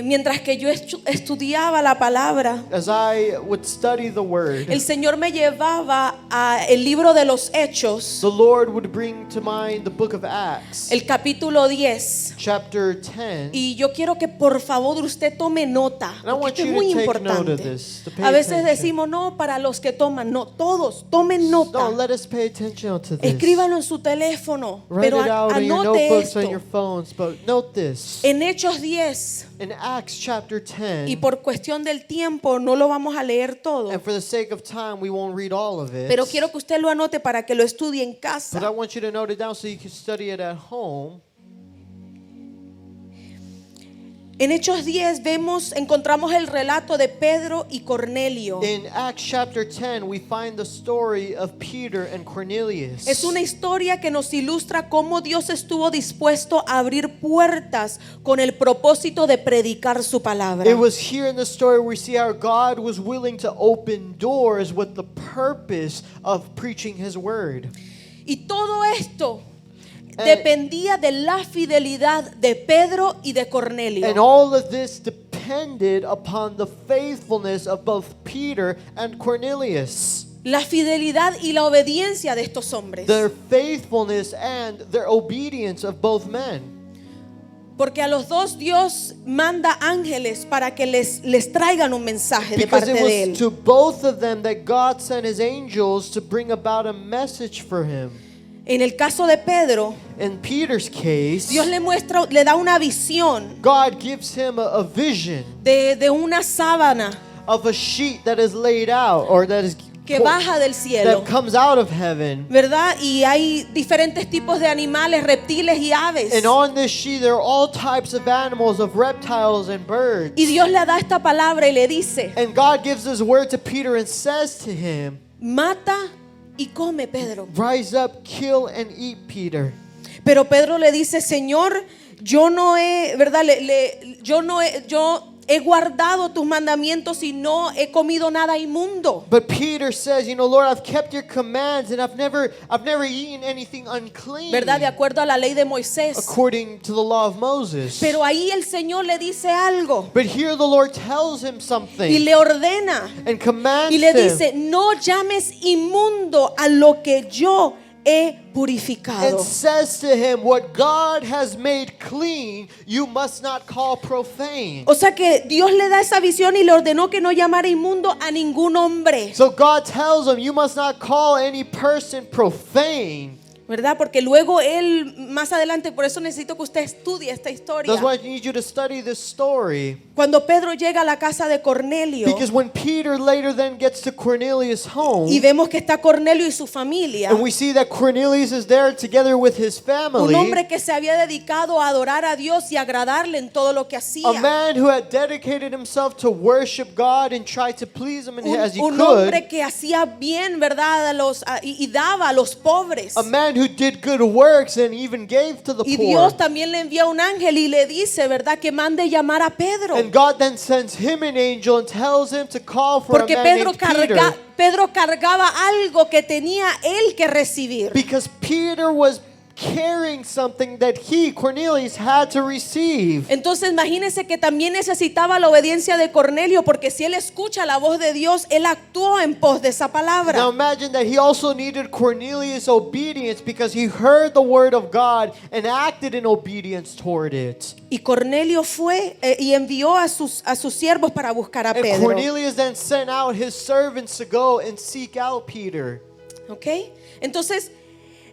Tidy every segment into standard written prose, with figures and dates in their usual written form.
mientras que yo estudiaba la palabra, as I would study the word, el Señor me llevaba a el libro de los Hechos, the Lord would bring to mind the book of Acts, el capítulo 10. chapter 10. Y yo quiero que por favor usted tome nota, And I want porque esto es you muy to take note of importante. this, to pay A veces attention. decimos, no, para los que toman, no, todos, tomen nota. No, let us pay attention to this. Escríbalo en su teléfono, Write pero it out in your anote notebooks, on esto. your phones, but note this. En Hechos 10, In Acts chapter 10, y por cuestión del tiempo no lo vamos a leer todo, and for the sake of time, we won't read all of it. pero quiero que usted lo anote para que lo estudie en But I casa. want you to note it down so you can study it at home. En Hechos 10 encontramos el relato de Pedro y Cornelio. In Acts chapter 10, we find the story of Peter and Cornelius. Es una historia que nos ilustra cómo Dios estuvo dispuesto a abrir puertas con el propósito de predicar su palabra. It was here in the story we see how God was willing to open doors with the purpose of preaching His word. Y todo esto dependía de la fidelidad de Pedro y de Cornelio. And all of this depended upon the faithfulness of both Peter and Cornelius. La fidelidad y la obediencia de estos hombres. Their faithfulness and their obedience of both men. Porque a los dos Dios manda ángeles para que les traigan un mensaje de Because parte it de Él. was to both of them that God sent His angels to bring about a message for him. En el caso de Pedro, In Peter's case, Dios le da una visión God gives him a vision de una sábana of a sheet that is laid out, or that is que baja del cielo, that comes out of heaven. ¿verdad? Y hay diferentes tipos de animales, reptiles y aves. And on this sheet there are all types of animals, of reptiles and birds. Y Dios le da esta palabra y le dice: And God gives His word to Peter and says to him, mata y come, Pedro. rise up, kill and eat, Peter. Pero Pedro le dice: Señor, yo no he, ¿verdad? Yo he guardado tus mandamientos y no he comido nada inmundo. But Peter says, Lord, I've kept your commands and I've never eaten anything unclean, ¿Verdad? De acuerdo a la ley de Moisés. according to the law of Moses. Pero ahí el Señor le dice algo But here the Lord tells him y something le ordena and commands y le him. dice: no llames inmundo a lo que yo he purificado. And says to him, what God has made clean, you must not call profane. O sea que Dios le da esa visión y le ordenó que no llamara inmundo a ningún hombre, So God tells him, you must not call any person profane. ¿verdad? Porque luego él, más adelante, por eso necesito que usted estudie esta historia. That's why I need you to study this story. Cuando Pedro llega a la casa de Cornelio Because when Peter later then gets to Cornelius' home, y vemos que está Cornelio y su familia, and we see that Cornelius is there together with his un family, hombre que se había dedicado a adorar a Dios y agradarle en todo lo que a hacía, man who had dedicated himself to worship God and tried to please him as he un could, hombre que hacía bien, ¿verdad? Y daba a los pobres. a man who did good works and even gave to the Y poor. Dios también le envía un ángel y le dice, ¿verdad?, que mande llamar a Pedro. And God then sends him an angel and tells him to call for Porque a man Pedro named Peter. Pedro cargaba algo que tenía él que recibir. Because Peter was carrying something that he, Cornelius, had to receive. Entonces imagínense que también necesitaba la obediencia de Cornelio, porque si él escucha la voz de Dios, él actuó en pos de esa palabra. Now imagine that he also needed Cornelius' obedience because he heard the word of God and acted in obedience toward it. Y Cornelio fue y envió a sus siervos para buscar a And Pedro. Cornelius then sent out his servants to go and seek out Peter. ¿Ok? Entonces,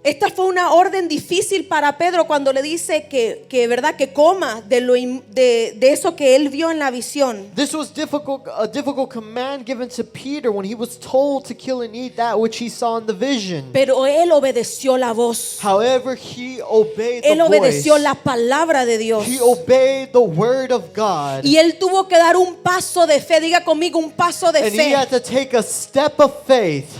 esta fue una orden difícil para Pedro cuando le dice que verdad, que coma de eso que él vio en la visión. This was a difficult command given to Peter when he was told to kill and eat that which he saw in the vision. Pero él obedeció la voz. However, he obeyed Él the obedeció voice. la palabra de Dios. He obeyed the word of God. Y él tuvo que dar un paso de fe. Diga conmigo, un paso de And he fe. had to take a step of faith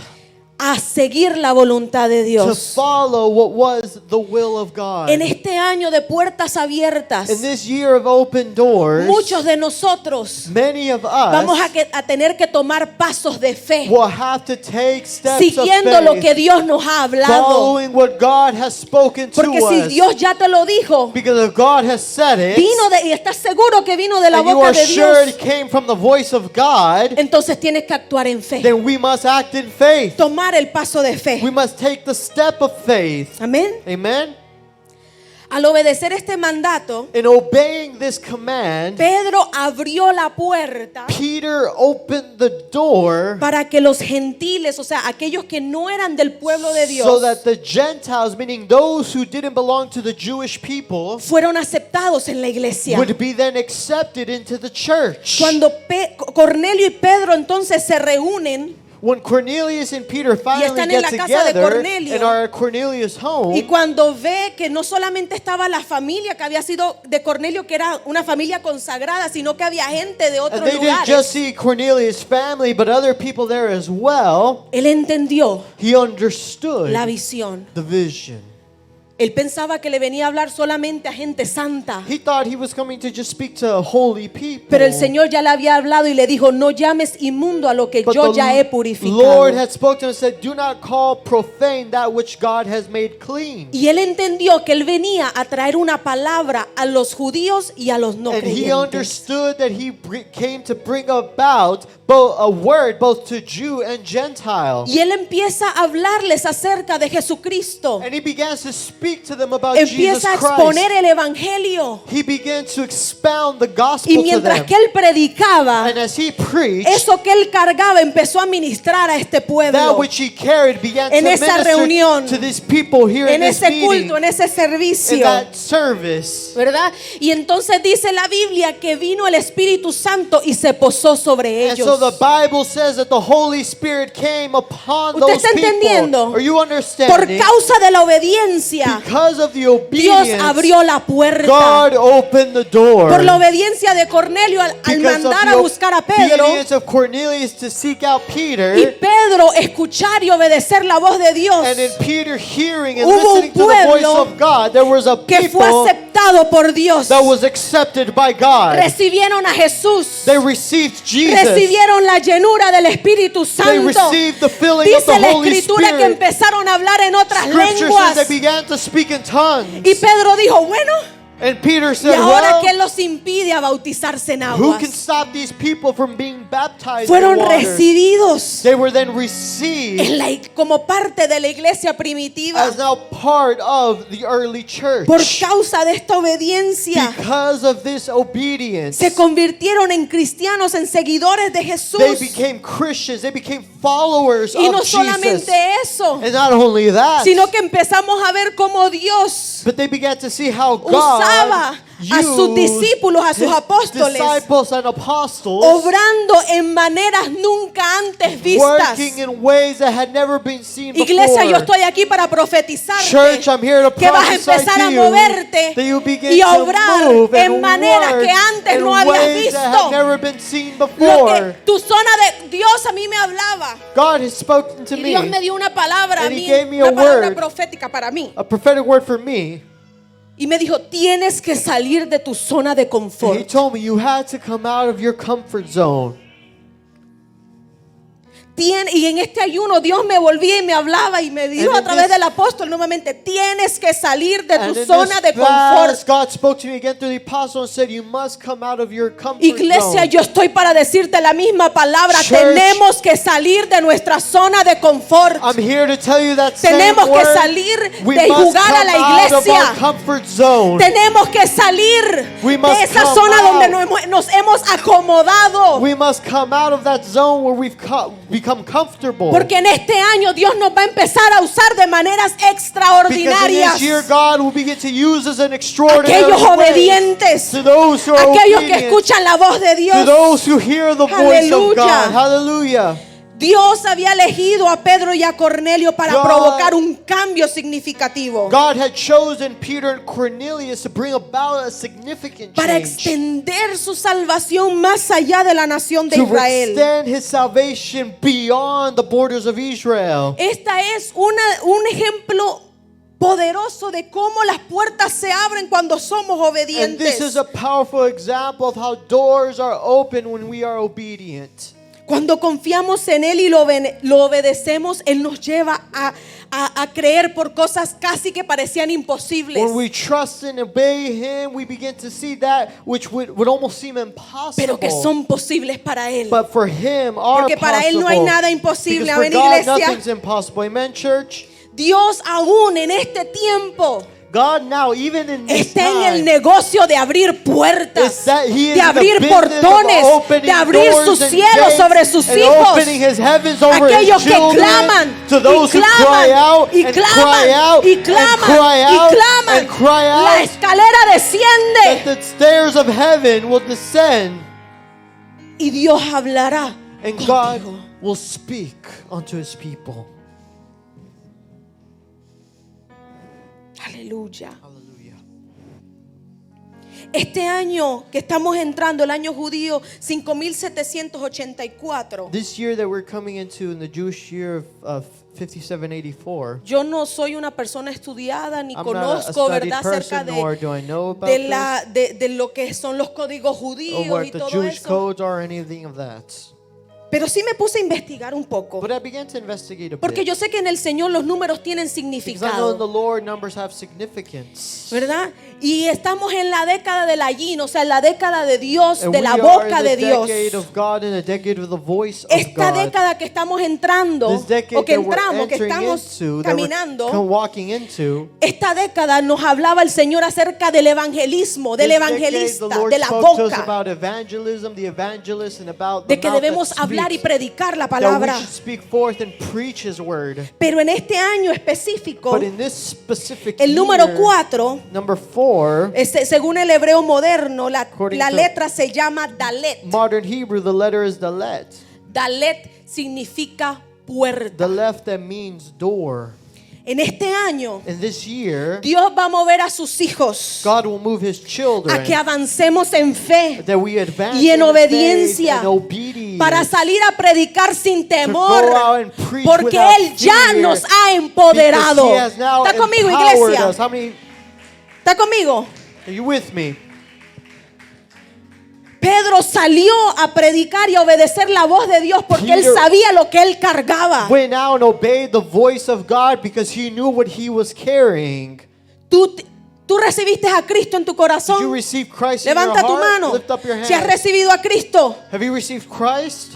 a seguir la voluntad de to Dios. follow what was the will of God. En este año de puertas abiertas, In this year of open doors, muchos de nosotros many of vamos us a tener que tomar pasos de fe, will have to take steps siguiendo of lo faith, que Dios nos ha hablado. following what God has spoken to Porque si us. Dios ya te lo dijo, Because if God has said it, y estás seguro que vino de la and you boca are de sure it Dios, came from the voice of God, entonces tienes que actuar en fe. then we must act in faith. Tomar el paso de fe. We must take the step of faith. Amén. Amen? Al obedecer este mandato, In obeying this command, Pedro abrió la puerta Peter opened the door para que los gentiles, o sea, aquellos que no eran del pueblo de so Dios, that the Gentiles, meaning those who didn't belong to the Jewish people, fueron aceptados en la iglesia. would be then accepted into the church. Cuando Cornelio y Pedro entonces se reúnen, When Cornelius and Peter finally están en get la casa de together Cornelio. in our Cornelius home, y cuando ve que no solamente estaba la familia que había sido de Cornelio, que era una familia consagrada, sino que había gente de and otros they didn't lugares, just see Cornelius' family, but other people there as well, él entendió he understood la visión. the vision. Él pensaba que le venía a hablar solamente a gente santa, He thought he was coming to just speak to holy people. pero el Señor ya le había hablado y le dijo: no llames inmundo a lo que But yo the ya he Lord purificado. had spoken to him and said, do not call profane that which God has made clean. Y él entendió que él venía a traer una palabra a los judíos y a los no And he creyentes. understood that he came to bring about both a word both to Jew and Gentile. Y él empieza a hablarles acerca de Jesucristo. And he begins to speak to them about Jesus Empieza a Christ. exponer el evangelio. He began to expound the gospel Y to mientras them. que él predicaba, And as he preached, eso que él cargaba empezó a ministrar a este that pueblo. which he carried began to En esa minister reunión, to these people here in En this ese meeting, culto, en ese in servicio. that service. ¿Verdad? Y entonces dice la Biblia que vino el Espíritu Santo y se posó sobre And so ellos. the Bible says that the Holy Spirit came upon ¿Usted those está people. entendiendo? Are you Por understanding? causa de la obediencia, Because of the Dios obedience, abrió la puerta. God opened the door. Por la obediencia de Cornelio al Because mandar of a the buscar a Pedro, obedience of Cornelius to seek out Peter, y Pedro escuchar y obedecer la voz de Dios, and in Peter hearing and Hubo un listening to the voice pueblo of God, there was a que fue people aceptado por Dios. that was accepted by God. Recibieron a Jesús. They received Jesus. Recibieron la llenura del Espíritu They Santo. received the filling of Dice the la Holy escritura que Spirit. empezaron a hablar en otras Scripture lenguas. says they began to speak in tongues. Y Pedro dijo, bueno, And Peter ¿y said, ahora well, quién los impide a bautizarse en who aguas? can stop these people from being baptized Fueron in water? recibidos They were then received como parte de la iglesia primitiva. as now part of the early church. Por causa de esta obediencia, Because of this obedience, se convirtieron en cristianos, en seguidores de they Jesús. became Christians. They became followers Y no of solamente Jesus. eso, And not only that, sino que empezamos a ver cómo Dios but they began to see how usaba God a sus discípulos, a sus his apóstoles, disciples and apostles, obrando en maneras nunca antes vistas. working in ways that had never been seen Iglesia, yo before. estoy aquí para profetizarte Church, I'm here to que vas a prophesy empezar a to you moverte that you begin y to obrar move en and maneras work que antes in no habías ways that had visto. never been seen Lo before. que tu zona de Dios a mí me hablaba God has spoken to y Dios me, me dio una palabra a and He mí, gave me una a palabra word. profética para mí, a prophetic word for me. y me dijo: tienes que salir de tu zona de And He confort. told me you had to come out of your comfort zone. Y en este ayuno Dios me volvía y me hablaba y me dijo And a in través this- del apóstol nuevamente: tienes que salir de And tu in zona de this fast, confort. God spoke to me again through the apostle and said, you must come out of your comfort Iglesia, zone. yo estoy para decirte la misma palabra. Church, Tenemos que salir de nuestra zona de confort. I'm here to tell you that Tenemos same que word. salir We de must jugar a come la out of iglesia. our comfort zone. Tenemos que salir We must de esa come zona out. donde nos hemos acomodado. We must come out of that zone where we've become comfortable. Porque en este año Dios nos va a empezar a usar de maneras Because in extraordinarias. this year, God will begin to use us in extraordinary Aquellos ways. obedientes, To those who are aquellos que obedient, escuchan la voz de to Dios. those who hear the voice of Aleluya. God. Hallelujah. Dios había elegido a Pedro y a Cornelio para God- provocar un cambio significativo, God had chosen Peter and Cornelius to bring about a significant para change, extender su salvación más allá de la nación de to Israel. extend his salvation beyond the borders of Israel. Esta es un ejemplo poderoso de cómo las puertas se abren cuando somos And this obedientes. is a powerful example of how doors are open when we are obedient. Cuando confiamos en Él y lo obedecemos, Él nos lleva a creer por cosas casi que parecían imposibles, When we trust and obey Him, we begin to see that which would almost seem impossible. pero que son posibles para Él. But for Him, are Porque para Él no hay possible. nada imposible. Because for Amén, God, iglesia. nothing's impossible. Amen, church? Dios aún en este tiempo God now, even in this está en el time, negocio de abrir puertas, is that He is de in the abrir business portones, of opening de abrir doors sus and cielos gates sobre sus and hijos. opening His heavens over Aquellos His que children, claman to those y who cry out claman y and claman cry out y and claman cry y out claman. and cry La out, escalera that desciende the stairs of heaven will descend y Dios hablará and God contigo. will speak unto His people. Aleluya. Hallelujah. Este año que estamos entrando, el año judío 5784. This year that we're coming into, in the Jewish year of 5784, Yo no soy una persona estudiada ni I'm not a conozco, studied ¿verdad?, acerca person, nor do I know about de lo que son los códigos or judíos what y the todo Jewish eso. codes are or anything of that. Pero sí me puse a investigar un poco, But I began to investigate a porque bit. yo sé que en el Señor los números tienen Because I know in the significado, Lord numbers have significance. ¿verdad? Y estamos en la década del allín, o sea, en la década de Dios, And de we la are boca in de the Dios. decade of God and the decade of the voice of Esta God. década que estamos entrando, This decade o que that we're entramos, que entering estamos into, that we're caminando, walking into, esta década nos hablaba el Señor acerca del evangelismo, del this decade, the evangelista, Lord de la spoke to us boca, about evangelism, the evangelist, and about de the que mouth debemos that hablar y speaks, predicar la that we palabra. should speak forth and preach His word. Pero en este año específico, But in this specific el número year, 4, number 4, según el hebreo moderno, la According to letra se llama Dalet. modern Hebrew, the letter is Dalet. Dalet significa The puerta. left that means door. En este año, In this year, Dios va a mover a sus hijos God will move His a children que avancemos en fe that we advance y en in faith obediencia and obedience para salir a predicar sin temor, go out and preach porque without Él ya fear, nos ha because empoderado. He has now ¿Está conmigo, empowered iglesia? us. How many ¿Está conmigo? are you with me? Pedro salió a predicar y a obedecer la voz de Dios porque él Peter sabía lo que él cargaba. Went out and obeyed the voice of God because he knew what he was carrying. Tú recibiste a Cristo en tu Did you corazón. receive Christ in Levanta your tu heart? mano. Lift up your Si has hand. recibido a Cristo, Have you received Christ?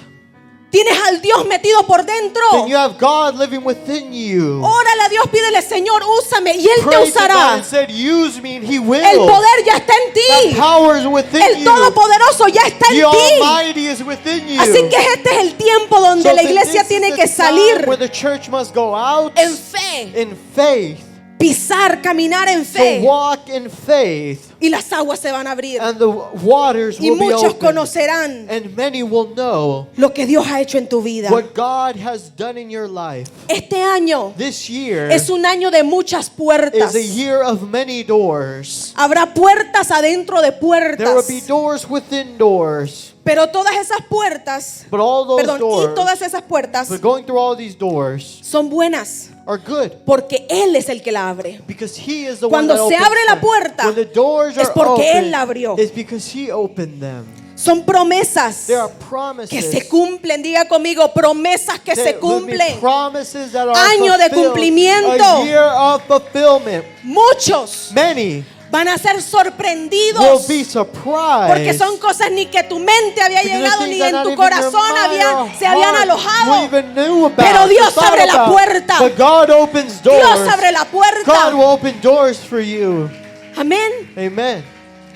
tienes al Dios metido por dentro. Then you have God living within you. Órale a Dios, pídele, Señor, úsame y Él te Pray to God usará. and said, use me and He will. El poder ya está en The ti. power is within El you. Todopoderoso ya está The en ti. Almighty is within you. Así que este es el tiempo donde So la then iglesia this tiene is que the time salir where the church must go out en fe, in faith. pisar, caminar en To fe, walk in faith. y las aguas se van a abrir. And the waters Y will be muchos open. conocerán And many will know lo que Dios ha hecho en tu vida. what God has done in your life. Este año This year es un año de muchas puertas. is a year of many doors. Habrá puertas adentro de There will puertas. be doors within doors. Pero todas esas puertas, But all those perdón, y doors, todas esas puertas but going through all these doors son buenas are good. porque Él es el que la abre. Because He is the Cuando one that se opens abre la them. puerta, When the doors es are porque open, Él la abrió. it's because He opened them. Son promesas There are que promises. se cumplen. Diga conmigo, promesas que se There will be cumplen. promises that are Año de fulfilled. cumplimiento. A year of fulfillment. Muchos Many van a ser will sorprendidos be surprised. porque son cosas ni que tu mente había Because llegado things ni that en not tu even your corazón mind or se habían heart alojado. you even knew about, Pero Dios or thought abre la about. puerta. But God opens doors. Dios abre la God puerta. will open doors for you. Amén. Amen.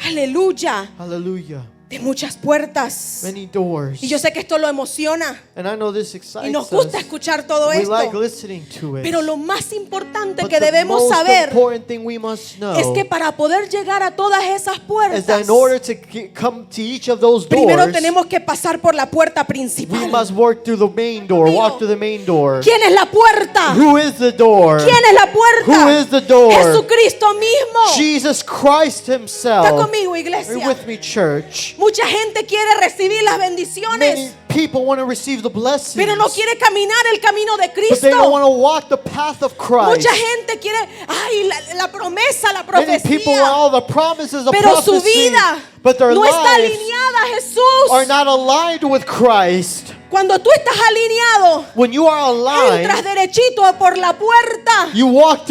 Aleluya. Hallelujah. de muchas puertas. many doors. Y yo sé que esto lo emociona And I know this y excites nos gusta us. escuchar todo We like esto. listening to it. Pero lo más importante But que the debemos most saber important thing we must know es que para poder llegar a todas esas is that puertas, in order to come to each of those primero doors, tenemos que pasar por la puerta we principal. must work through the main door, Amigo, walk through the main door. ¿Quién es la puerta? Who is the door? ¿Quién es la puerta? Who is the door? Jesucristo mismo. Jesus Christ himself. Está conmigo, Are you iglesia. with me, church? Mucha gente quiere recibir las Many bendiciones, people want to receive the blessings, pero no quiere caminar el camino de but they don't Cristo. want to walk the path of Christ. Mucha gente quiere, ay, la promesa, la Many people want profecía, all the promises of pero su prophecy, vida but their no está lives alineada a are Jesús. not aligned with Christ. Cuando tú estás alineado, When you are entras aligned, derechito por la puerta you walk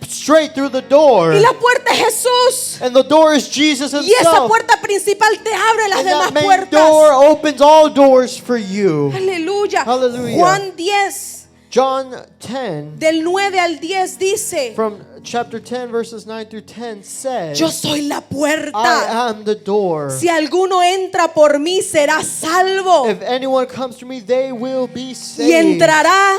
straight through the door, y la puerta es Jesús. and the door is Jesus Y esa himself. puerta principal te abre las And demás that main puertas. door opens all doors for you. Aleluya. Hallelujah. Juan 10, John 10, del 9 al 10 dice, from chapter 10, verses 9 through 10 says, yo soy la puerta. I am the door. Si alguno entra por mí, será salvo. If anyone comes to me, they will be Y saved. entrará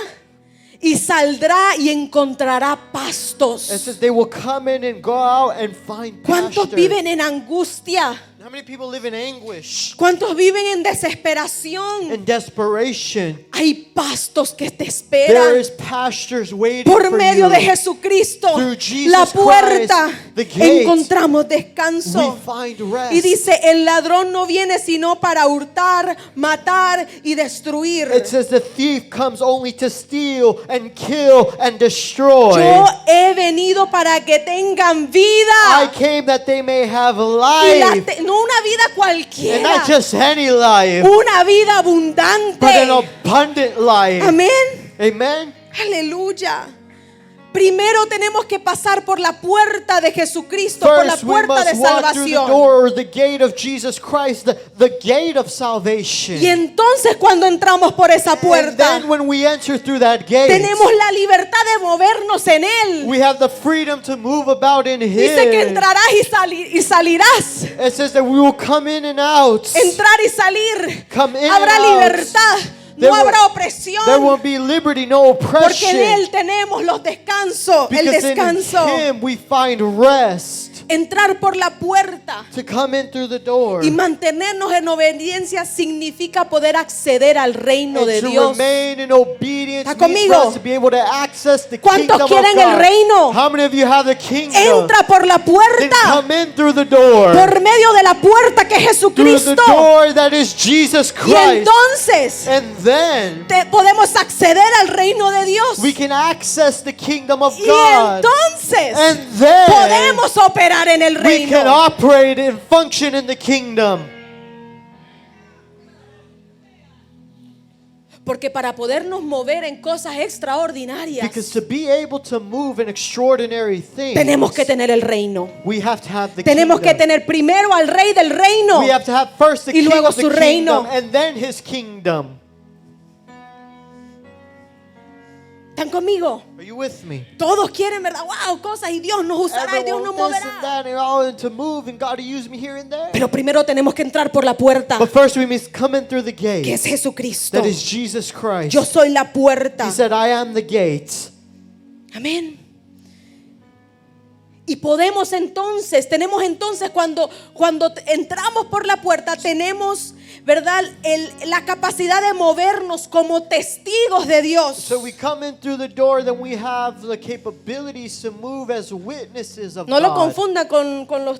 y saldrá y encontrará It pastos. says they will come in and go out and find ¿Cuántos pasture. viven en angustia? How many people live in anguish ¿Cuántos viven en desesperación? and desperation? Hay pastos que te There esperan. is pastures waiting Por for medio you. de Jesucristo, Through Jesus la puerta, Christ, the gate, encontramos We descanso. find rest. Y dice, el ladrón no viene sino para hurtar, matar y destruir. It says the thief comes only to steal and kill and destroy. Yo he venido para que tengan I vida. came that they may have Y life, no una vida and cualquiera, not just any life, una vida abundante. but an abundant life. Amén. Amen. Aleluya. Primero tenemos que pasar por la puerta de Jesucristo, por la First, we puerta de must walk through the salvación. door or the gate of Jesus Christ, the gate of salvation. Y entonces cuando entramos por esa And puerta, then when we enter through that gate, tenemos la libertad de movernos en Él. we have the freedom to move about in Dice que Him. entrarás y salirás. It says that we will come in and out. Entrar y salir. Come in Habrá and out. libertad. There No will- habrá There opresión. won't be liberty, no Porque en oppression. Él tenemos los descansos. El Because in descanso. Him we find rest. Entrar por la puerta To come in through the door. y mantenernos en obediencia significa poder acceder al reino And de to Dios. remain in obedience ¿Está means for conmigo? us to be able to access the ¿Cuántos kingdom of quieren el God. reino? How many of you have the kingdom? Entra por la Then puerta. come in through the door. Por medio de la puerta que es Through the Jesucristo. door that is Jesus Y Christ. entonces And then podemos acceder al reino de Dios. we can access the kingdom of Y God. entonces And then podemos operar en el we reino. can operate and function in the kingdom. Porque para podernos mover en cosas extraordinarias, Because to be able to move in extraordinary things, tenemos que tener el reino. we have to have the Tenemos que kingdom. tener primero al rey del reino. We have to have first the Y king luego of the su reino. kingdom and then his kingdom. ¿Están conmigo? Are you with me? Todos quieren, ¿verdad? Wow, cosas y Dios nos usará y Dios nos Everyone this and moverá. that and all and to move and God to use me here and there. Pero primero tenemos que entrar por la puerta, But first we must come in through the que gate. es Jesucristo. That is Jesus Christ. Yo soy la puerta. He said, I am the gate. Amén. Y tenemos entonces cuando entramos por la puerta, tenemos, ¿verdad? La capacidad de movernos como testigos de Dios. So we come in through the door, then we have the capabilities to move as witnesses of No lo God. confunda con los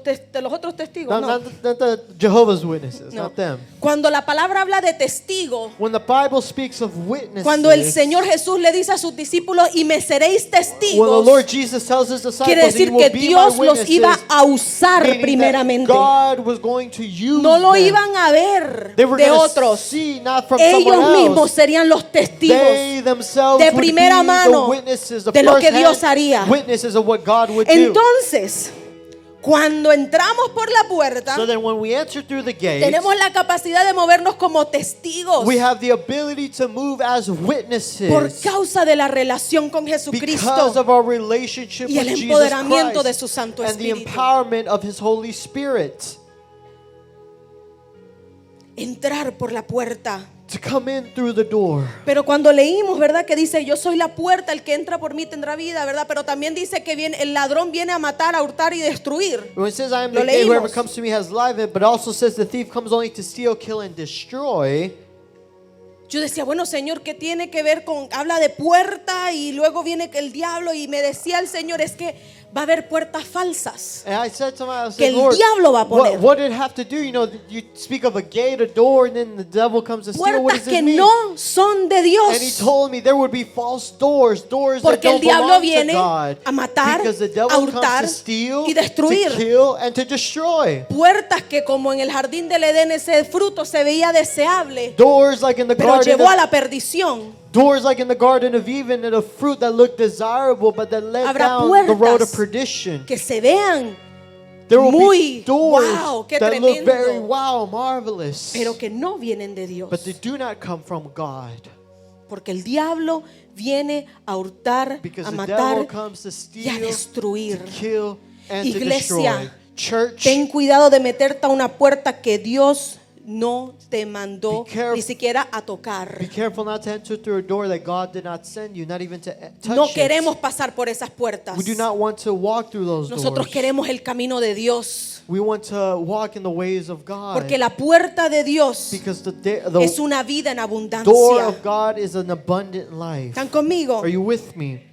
otros testigos. No, No. not the Jehovah's Witnesses, No. not them. Cuando la palabra habla de testigo, When the Bible speaks of witnesses, cuando el Señor Jesús le dice a sus discípulos, y me seréis when the testigos, Lord Jesus tells his disciples, quiere decir "You will que be Dios my los witnesses", iba a usar meaning that primeramente. God was going to use No lo them. iban a ver They were de gonna otros. see, not from Ellos someone mismos else. serían los testigos They themselves de would primera be mano the witnesses, the de lo que first-hand Dios haría. witnesses of what God would do. Entonces, cuando entramos por la puerta, So then when we enter through the gate, tenemos la capacidad de movernos como testigos we have the ability to move as witnesses por causa de la relación con because Jesucristo of our relationship y el with Jesus empoderamiento de Christ su Santo and the Espíritu. empowerment of His Holy Spirit. entrar por la puerta. to come in through the door. Pero cuando leímos, ¿verdad? Que dice, yo soy la puerta, el que entra por mí tendrá vida, ¿verdad? Pero también dice que viene, el ladrón viene a matar, a hurtar y destruir. When it says, I am Lo the gate, whoever leímos. comes to me has life, but also says the thief comes only to steal, kill, and destroy. Yo decía, bueno, Señor, ¿qué tiene que ver con, habla de puerta y luego viene el diablo? Y me decía el Señor, es que va a haber puertas falsas. And I said to him, I was Que like, el Lord, diablo va a poner. what did it have to do? You know, you speak of a gate, a door, and then the devil comes to steal. What Puertas does que this mean? no son de And he Dios. told me there would be false doors that Porque el don't diablo belong to viene God. a matar, Because the devil a hurtar comes to steal, y destruir. to kill, and to destroy. Puertas que como en el jardín del Edén ese fruto se veía deseable, Doors like in the pero garden llevó a of, la perdición. doors like in the Garden of Eden, and a fruit that looked desirable, but that led Habrá down the road of puertas perdition. Que se vean, There will muy, be doors wow, qué that look tremendo. very wow, marvelous, pero que no vienen de Dios. but they do not come from God. Porque el diablo viene a hurtar, Because a the matar devil comes to y a steal, destruir. to kill, and Iglesia, to destroy. Church, Ten cuidado de meterte a una puerta que Dios no te mandó Be careful. ni siquiera a tocar. be careful not to enter through a door that God did not send you, not even to touch No it. queremos pasar por esas puertas. We do not want to walk through those Nosotros doors. queremos el camino de Dios. We want to walk in the ways of God. Porque la puerta de Dios Because the es una vida en door abundancia. of God is an abundant life. ¿Están conmigo? Are you with me?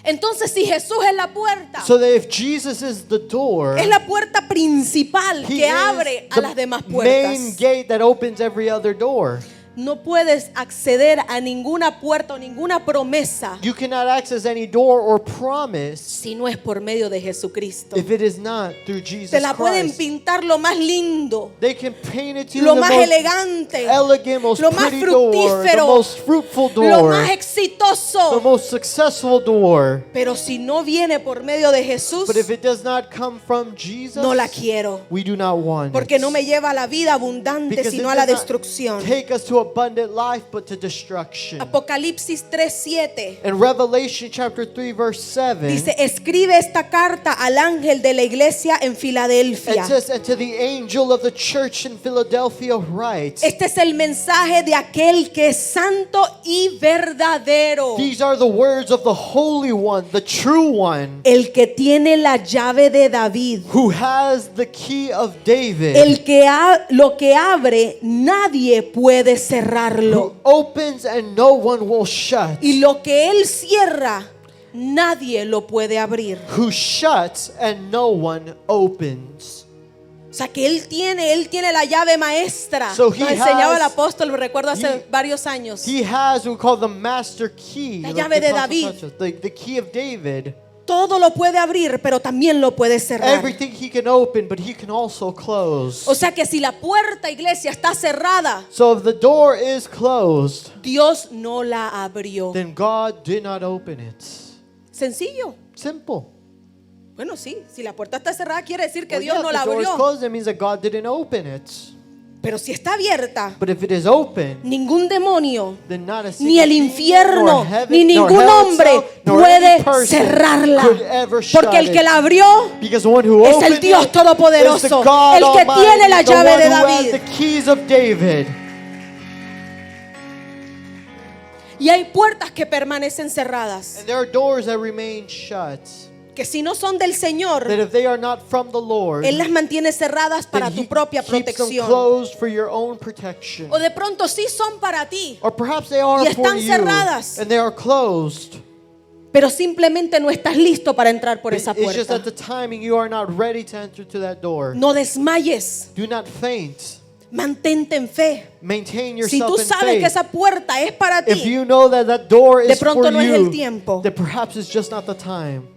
Entonces, si Jesús es la puerta, So that if Jesus is the door, es la puerta principal He que is abre a the las demás main puertas. gate that opens every other door. No puedes acceder a ninguna puerta o ninguna promesa You cannot access any door or promise si no es por medio de Jesucristo. if it is not through Jesus Te la pueden Christ. pintar lo más lindo, They can paint it to you lo the más most elegante, elegant, most lo más pretty door, the fructífero, most fruitful lo door, más the exitoso. most successful door. Pero si no viene por medio de Jesús, But if it does not come from Jesus, no la quiero. we do not want Porque it. no me lleva a la vida abundante, Because sino it a la does not destrucción. take us to abundant life, but to destruction. Apocalipsis 3:7 In Revelation chapter 3 verse 7, dice, escribe esta carta al ángel de la iglesia en it Filadelfia. says, and to the angel of the church in Philadelphia write, Este es el mensaje de aquel que es santo y verdadero. these are the words of the Holy One, the true One, El que tiene la llave de David. who has the key of David, El que lo que abre, nadie puede cerrarlo. who opens and no one will shut, Y lo que él cierra, nadie lo puede abrir. who shuts and no one opens. O sea que él tiene la llave maestra. So Nos he enseñaba has- el apóstol, lo recuerdo hace he- varios años. He has what we call the master key, La like llave the de Apostle David. touched us, the key of David. Todo lo puede abrir, pero también lo puede cerrar. Everything he can open, but he can also close. O sea que si la puerta, iglesia, está cerrada, So if the door is closed, Dios no la abrió. then God did not open it. Sencillo. Simple. Bueno, sí, si la puerta está cerrada quiere decir que Well, Dios yeah, no if la the door is abrió. closed, that means that God didn't open it. Pero si está abierta, But if it is open, ningún demonio, then not a ni single el demon, infierno, nor heaven, ni nor ningún hell hombre itself, nor puede any person cerrarla. could ever shut Porque el que it. la abrió Because the one who es el opened Dios it Todopoderoso, is the God el que Almighty, tiene la the llave one de who has David. the keys of David. Y hay puertas que permanecen cerradas, And there are doors that remain shut. que si no son del Señor, That if they are not from the Lord, Él las mantiene cerradas para then tu he propia keeps them protección. closed for your own protection. O de pronto sí son para ti, Or perhaps they are Y for están you cerradas. and they are closed. pero simplemente no estás listo para entrar por esa It's just puerta. at the timing you are not ready to enter to that door. No desmayes, Do not faint. mantente en fe. Maintain Si yourself tú in sabes que faith. esa puerta es para If ti, you know that that door de is pronto for no es el you, tiempo. then perhaps it's just not the time.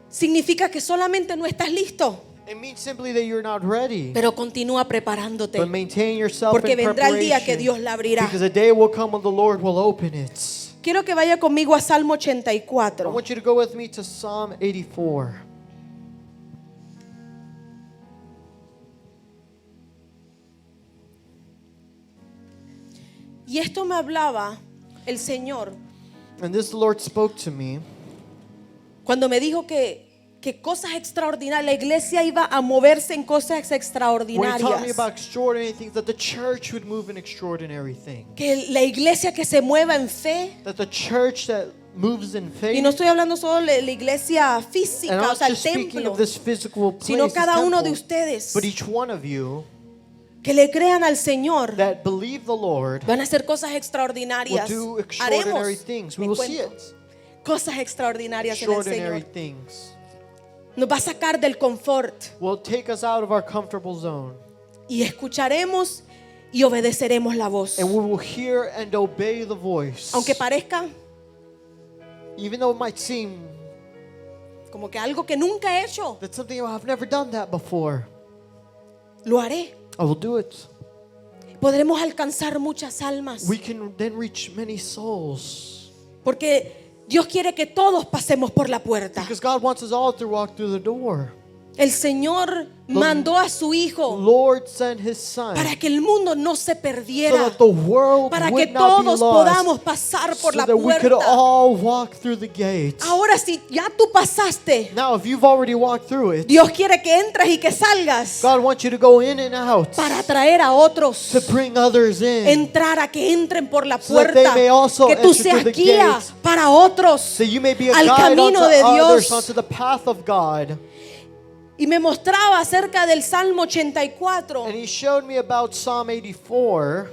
significa que solamente no estás listo. It means simply that you're not ready. Pero continúa preparándote, But maintain yourself porque in vendrá el día que preparation. Dios la abrirá. Because a day will come when the Lord will open it. Quiero que vaya conmigo a Salmo I 84. want you to go with me to Psalm 84. Y esto me hablaba el Señor And this the Lord spoke to me cuando me dijo que que cosas extraordinarias, la iglesia iba a moverse en cosas When he taught me extraordinarias. about extraordinary things, that the church would move in extraordinary things. Que la iglesia que se mueva en fe. That the church that moves in faith. Y no estoy hablando solo de la iglesia And I'm física, o not sea, el just speaking templo, of this physical place, sino this cada uno de temple, ustedes but each one of you que le crean al Señor. that believe the Lord Van a hacer cosas will extraordinarias. do extraordinary Haremos, things. me We will see cuento, it. cosas extraordinarias en el Extraordinary Señor. things Nos va a sacar del confort will take us out of our comfortable zone. y escucharemos y obedeceremos la voz. And we will hear and obey the voice. Aunque parezca Even though it might seem como que algo que nunca he hecho, that's something, oh, I've never done that before, lo haré. I will do it. Podremos alcanzar muchas almas. We can then reach many souls. Porque Dios quiere que todos pasemos por la puerta. Because God wants us all to walk through the door. El Señor mandó a su Hijo Lord sent His Son para que el mundo no se so perdiera, that the world para que would not be todos lost, podamos pasar por so la that we could puerta. all walk through the gates. Ahora si ya tú pasaste, Now, if you've already walked through it, Dios quiere que entres y que salgas God wants you to go in and out para atraer a otros, to bring others in, entrar a que entren por la so that they puerta, may also que tú enter seas through the guía gates, para otros so you may be a al guide camino unto de others, Dios. onto the path of God. Y me mostraba acerca del Salmo 84 And He showed me about Psalm 84.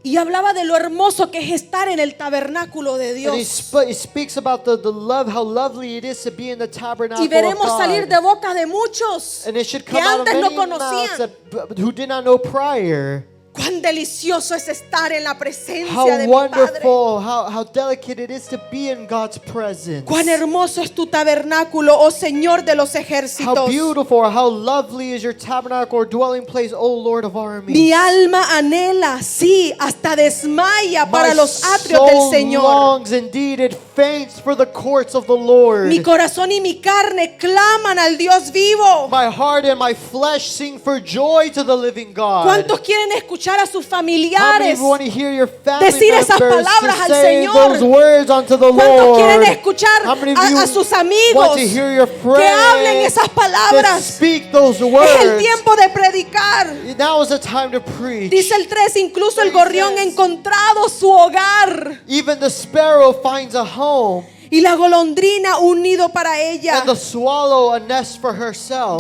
y hablaba de lo hermoso que es estar en el tabernáculo de And Dios. he speaks about the love, how lovely it is to be in the tabernacle Y veremos of salir God. de boca de muchos And it should que come out of antes no many mouths conocían. who did not know prior. Cuán delicioso es estar en la presencia How de mi Padre. wonderful, how delicate it is to be in God's presence. Cuán hermoso es tu tabernáculo, oh Señor de los How ejércitos. beautiful, how lovely is your tabernacle or dwelling place, O Lord of armies. Mi alma anhela, sí, hasta desmaya para My los atrios del soul Señor. longs, indeed, it faints for the courts of the Lord. Mi corazón y mi carne claman al Dios vivo. My heart and my flesh sing for joy to the living God. ¿Cuántos quieren escuchar a sus How many familiares? of you want to hear your family decir esas members palabras to al say Señor? those words unto the ¿Cuántos Lord? quieren escuchar How many of you a sus want amigos to hear your que friends hablen esas to palabras? speak those Es el words? tiempo de predicar. Now is the time to preach. Dice el 3, incluso el gorrión ha encontrado su hogar Even the sparrow finds a home, y la golondrina un nido para ella. and the swallow a nest for herself,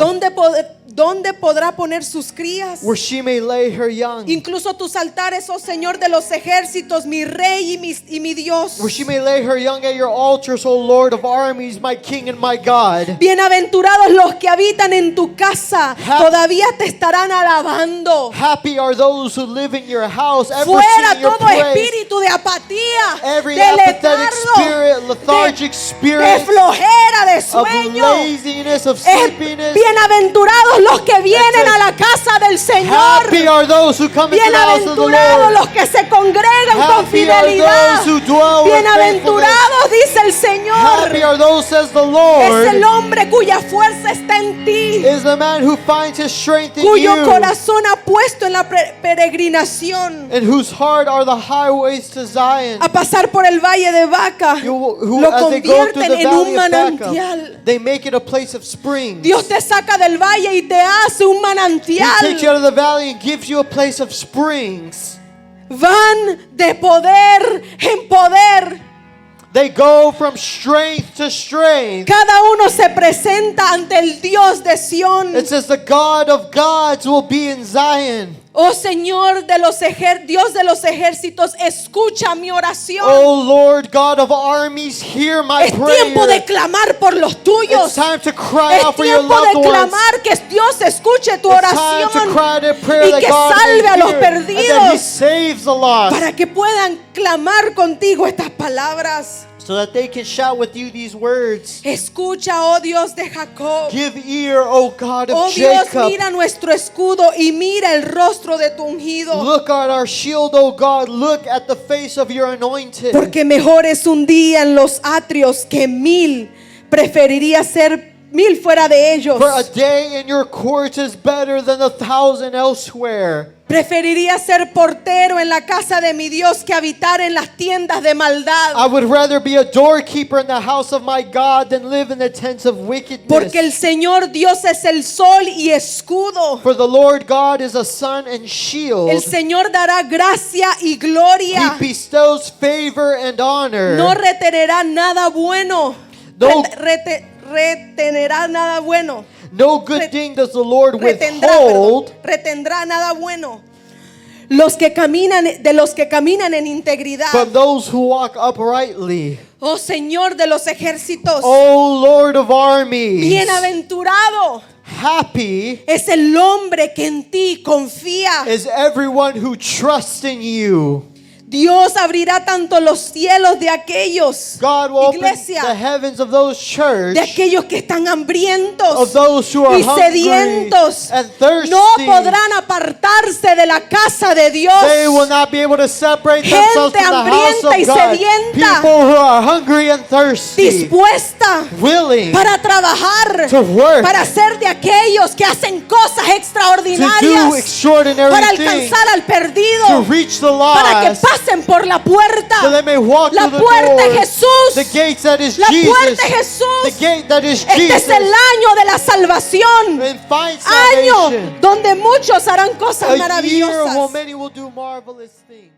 ¿Dónde podrá poner sus crías? where she may lay her young, Incluso tus altares, oh Señor de los ejércitos, mi rey y mi Dios. where she may lay her young at your altars, O Lord of armies, my King and my God. Bienaventurados los que habitan en tu casa, todavía te estarán alabando. Happy are those who live in your house, ever Fuera sing your todo praise. espíritu de apatía, Every de apathetic letargo, spirit, lethargic de spirit, flojera, de of sueño. laziness, of sleepiness. Bienaventurados los que vienen a la casa del Señor. Happy are those who come into the house of the Bienaventurados Lord. los que se congregan con Happy are fidelidad. those who dwell with Bienaventurados, dice el Señor. Happy are those, says the Es Lord, el hombre cuya fuerza está en ti, is the man who finds his strength in cuyo you, corazón ha puesto en la peregrinación and whose heart are the highways to Zion. a pasar por el valle de Baca. Who, Lo as they go through convierten the en un valley of Baca, manantial. they make it a place of springs. Dios te saca del valle y te hace un He takes you manantial. out of the valley and gives you a place of springs. Van de poder en poder. They go from strength to strength. Cada uno se presenta ante el Dios de Sión. It says the God of gods will be in Zion. Oh Señor de los Dios de los ejércitos, escucha mi oración. Oh Lord God of armies, hear my Es tiempo de prayer. clamar por los It's tuyos. time to cry Es out for your tiempo loved de ones. clamar que Dios escuche tu It's time to oración cry to prayer y that que God may salve a los hear, and that He perdidos saves the lost, para que puedan clamar contigo estas palabras. so that they can shout with you these words. Escucha, oh Dios de Jacob. Give ear, O God of Oh Dios, Jacob. mira nuestro escudo y mira el rostro de tu ungido. Look at our shield, O God. Look at the face of your anointed. Porque mejor es un día en los atrios que 1000. Preferiría ser 1000 fuera de ellos. For a day in your courts is better than 1,000 elsewhere. Preferiría ser portero en la casa de mi Dios que habitar en las tiendas de maldad. I would rather be a doorkeeper in the house of my God than live in the tents of wickedness. Porque el Señor Dios es el sol y escudo. For the Lord God is a sun and shield. El Señor dará gracia y gloria. He bestows favor and honor. No retenerá nada bueno. No. Retenerá nada bueno. No good thing does the Lord Retendrá, withhold retendrá nada bueno. De los que caminan en integridad. from those who walk uprightly. Oh Señor de los ejércitos. O Lord of armies. Bienaventurado Happy es el hombre que en ti confía. is everyone who trusts in you. Dios abrirá tanto los cielos de aquellos, God will open iglesia, the heavens of those church, de aquellos que están hambrientos of those who are y hungry sedientos. and thirsty. No podrán apartarse de la casa de Dios. They will not be able to separate themselves Gente from the house hambrienta y of God. sedienta, People who are hungry and thirsty, dispuesta willing para trabajar, to work, para ser de aquellos que hacen cosas to do extraordinarias, extraordinary para things, alcanzar al to perdido, reach the para que lost, pasen por la puerta. so they may walk La through the puerta es doors, Jesús. the gates that is La Jesus, puerta es Jesús. the gate that is Este Jesus, es el año de la salvación. and find Año salvation. donde muchos harán cosas A year where maravillosas. many will do marvelous things.